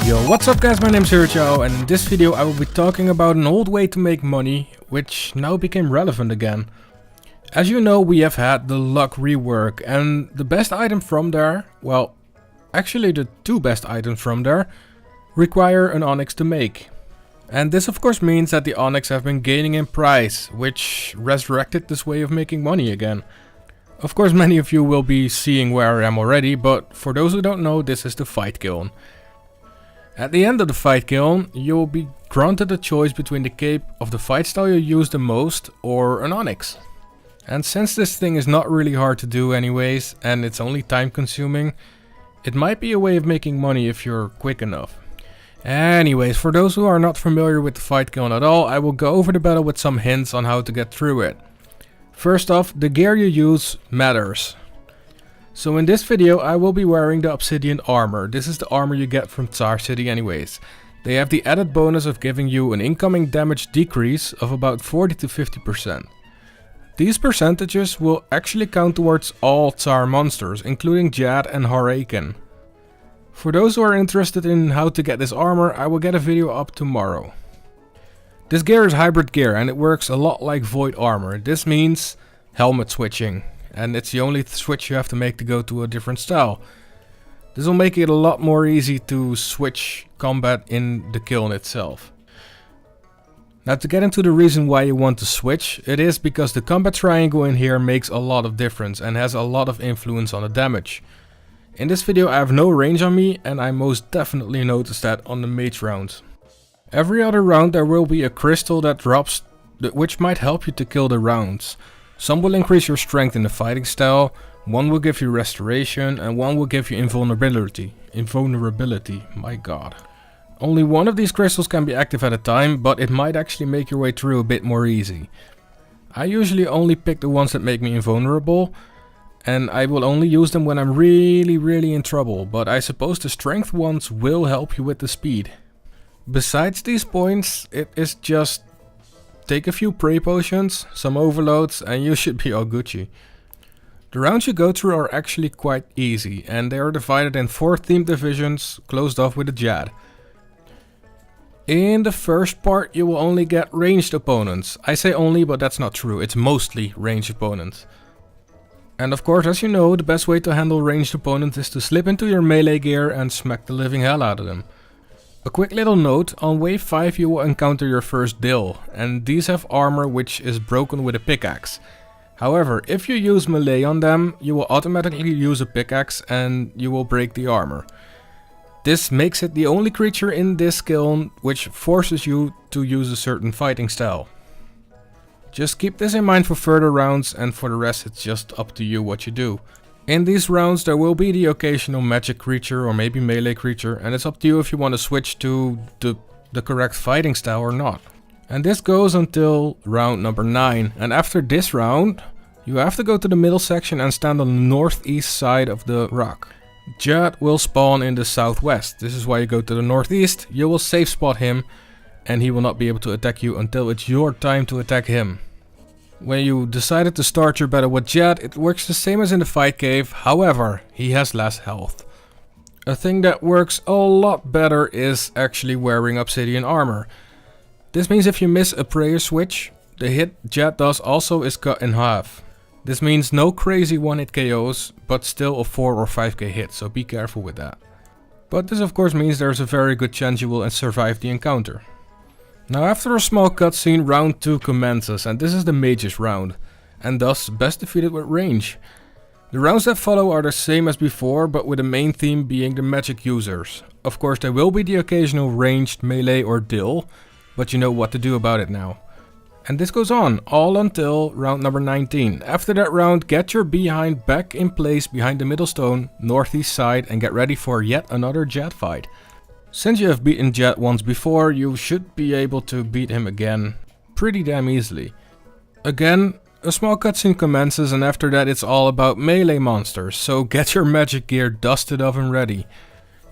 Yo, what's up guys, my name is Chaogames, and in this video I will be talking about an old way to make money, which now became relevant again. As you know, we have had the luck rework, and the best item from there, well, actually the two best items from there, require an onyx to make. And this of course means that the onyx have been gaining in price, which resurrected this way of making money again. Of course many of you will be seeing where I am already, but for those who don't know, this is the fight kiln. At the end of the fight kiln, you will be granted a choice between the cape of the fight style you use the most or an onyx. And since this thing is not really hard to do anyways, and it's only time consuming, it might be a way of making money if you're quick enough. Anyways, for those who are not familiar with the fight kiln at all, I will go over the battle with some hints on how to get through it. First off, the gear you use matters. So in this video I will be wearing the obsidian armor. This is the armor you get from Tsar City anyways. They have the added bonus of giving you an incoming damage decrease of about 40 to 50%. These percentages will actually count towards all Tsar monsters, including Jad and Har-Aken. For those who are interested in how to get this armor, I will get a video up tomorrow. This gear is hybrid gear and it works a lot like void armor. This means helmet switching. And it's the only switch you have to make to go to a different style. This will make it a lot more easy to switch combat in the kiln itself. Now to get into the reason why you want to switch, it is because the combat triangle in here makes a lot of difference and has a lot of influence on the damage. In this video I have no range on me and I most definitely noticed that on the mage rounds. Every other round there will be a crystal that drops which might help you to kill the rounds. Some will increase your strength in the fighting style, one will give you restoration and one will give you invulnerability. My god. Only one of these crystals can be active at a time, but it might actually make your way through a bit more easy. I usually only pick the ones that make me invulnerable, and I will only use them when I'm really in trouble, but I suppose the strength ones will help you with the speed. Besides these points, it is just take a few prey potions, some overloads, and you should be all Gucci. The rounds you go through are actually quite easy, and they are divided in 4 themed divisions, closed off with a Jad. In the first part you will only get ranged opponents. I say only, but that's not true, it's mostly ranged opponents. And of course, as you know, the best way to handle ranged opponents is to slip into your melee gear and smack the living hell out of them. A quick little note, on wave 5 you will encounter your first Dill, and these have armor which is broken with a pickaxe. However, if you use melee on them, you will automatically use a pickaxe and you will break the armor. This makes it the only creature in this kiln which forces you to use a certain fighting style. Just keep this in mind for further rounds, and for the rest it's just up to you what you do. In these rounds there will be the occasional magic creature or maybe melee creature, and it's up to you if you want to switch to the correct fighting style or not. And this goes until round number 9, and after this round you have to go to the middle section and stand on the northeast side of the rock. Jad will spawn in the southwest. This is why you go to the northeast. You will safe spot him and he will not be able to attack you until it's your time to attack him. When you decided to start your battle with Jad, it works the same as in the fight cave, however, he has less health. A thing that works a lot better is actually wearing obsidian armor. This means if you miss a prayer switch, the hit Jad does also is cut in half. This means no crazy one-hit KOs, but still a 4 or 5k hit, so be careful with that. But this of course means there's a very good chance you will survive the encounter. Now after a small cutscene, round 2 commences, and this is the mage's round, and thus best defeated with range. The rounds that follow are the same as before, but with the main theme being the magic users. Of course there will be the occasional ranged melee or Dill, but you know what to do about it now. And this goes on, all until round number 19. After that round, get your behind back in place behind the middle stone, northeast side, and get ready for yet another Jad fight. Since you have beaten Jad once before, you should be able to beat him again pretty damn easily. Again, a small cutscene commences, and after that it's all about melee monsters, so get your magic gear dusted off and ready.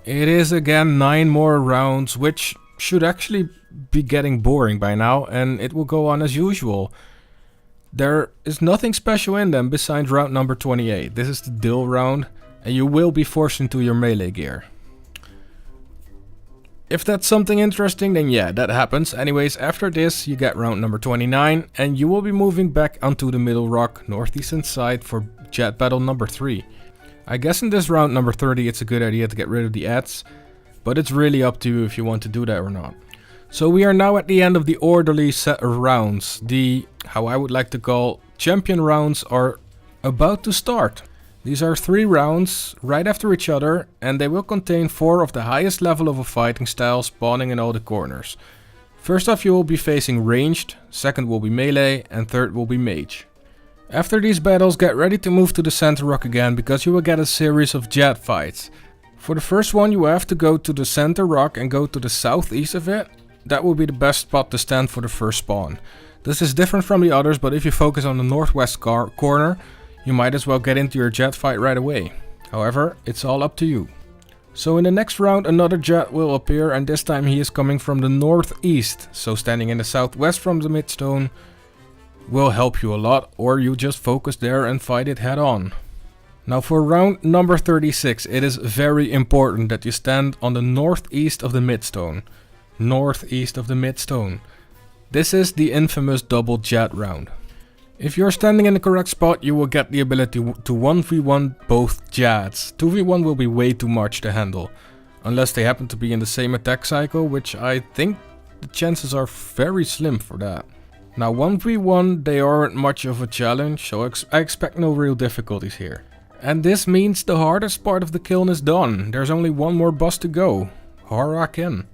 It is again 9 more rounds, which should actually be getting boring by now, and it will go on as usual. There is nothing special in them besides round number 28. This is the Dill round, and you will be forced into your melee gear. If that's something interesting, then yeah, that happens. Anyways, after this you get round number 29 and you will be moving back onto the middle rock northeastern side for jet battle number 3. I guess in this round number 30 it's a good idea to get rid of the ads, but it's really up to you if you want to do that or not. So we are now at the end of the orderly set of rounds. The, how I would like to call, champion rounds are about to start. These are 3 rounds right after each other and they will contain 4 of the highest level of a fighting style spawning in all the corners. First off you will be facing ranged, second will be melee and third will be mage. After these battles get ready to move to the center rock again because you will get a series of jet fights. For the first one you have to go to the center rock and go to the southeast of it. That will be the best spot to stand for the first spawn. This is different from the others, but if you focus on the northwest corner, you might as well get into your jet fight right away. However, it's all up to you. So in the next round another jet will appear and this time he is coming from the northeast. So standing in the southwest from the midstone will help you a lot, or you just focus there and fight it head on. Now for round number 36 it is very important that you stand on the northeast of the midstone. Northeast of the midstone. This is the infamous double jet round. If you're standing in the correct spot you will get the ability to 1v1 both Jads. 2v1 will be way too much to handle. Unless they happen to be in the same attack cycle, which I think the chances are very slim for that. Now 1v1 they aren't much of a challenge, so I expect no real difficulties here. And this means the hardest part of the kiln is done. There's only one more boss to go. Har-Aken.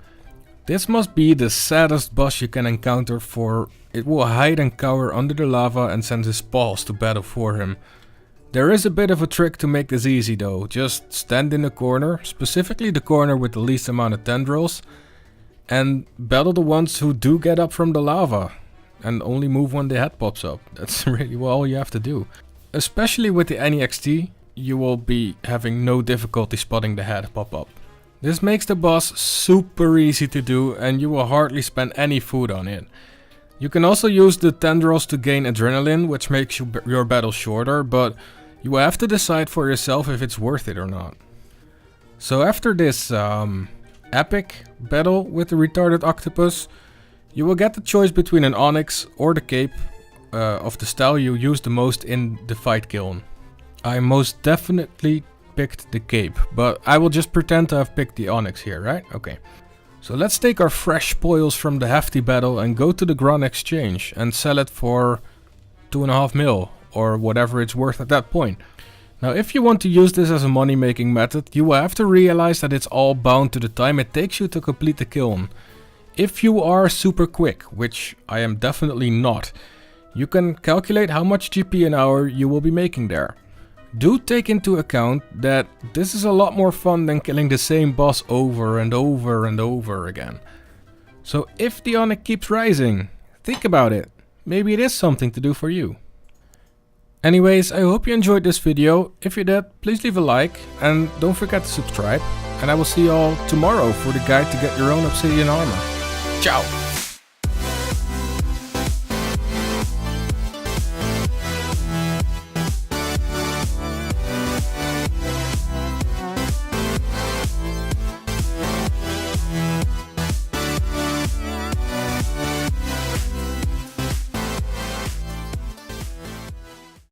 This must be the saddest boss you can encounter, for it will hide and cower under the lava and send his pals to battle for him. There is a bit of a trick to make this easy though. Just stand in the corner, specifically the corner with the least amount of tendrils, and battle the ones who do get up from the lava. And only move when the head pops up. That's really all you have to do. Especially with the NEXT, you will be having no difficulty spotting the head pop up. This makes the boss super easy to do and you will hardly spend any food on it. You can also use the tendrils to gain adrenaline, which makes your battle shorter, but you will have to decide for yourself if it's worth it or not. So after this epic battle with the retarded octopus, you will get the choice between an onyx or the cape of the style you use the most in the fight kiln. I most definitely picked the cape, but I will just pretend to have picked the onyx here, right? Okay. So let's take our fresh spoils from the hefty battle and go to the Gran exchange and sell it for 2.5 mil or whatever it's worth at that point. Now if you want to use this as a money making method, you will have to realize that it's all bound to the time it takes you to complete the kiln. If you are super quick, which I am definitely not, you can calculate how much GP an hour you will be making there. Do take into account that this is a lot more fun than killing the same boss over and over and over again. So if the onyx keeps rising, think about it. Maybe it is something to do for you. Anyways, I hope you enjoyed this video. If you did, please leave a like and don't forget to subscribe. And I will see you all tomorrow for the guide to get your own obsidian armor. Ciao!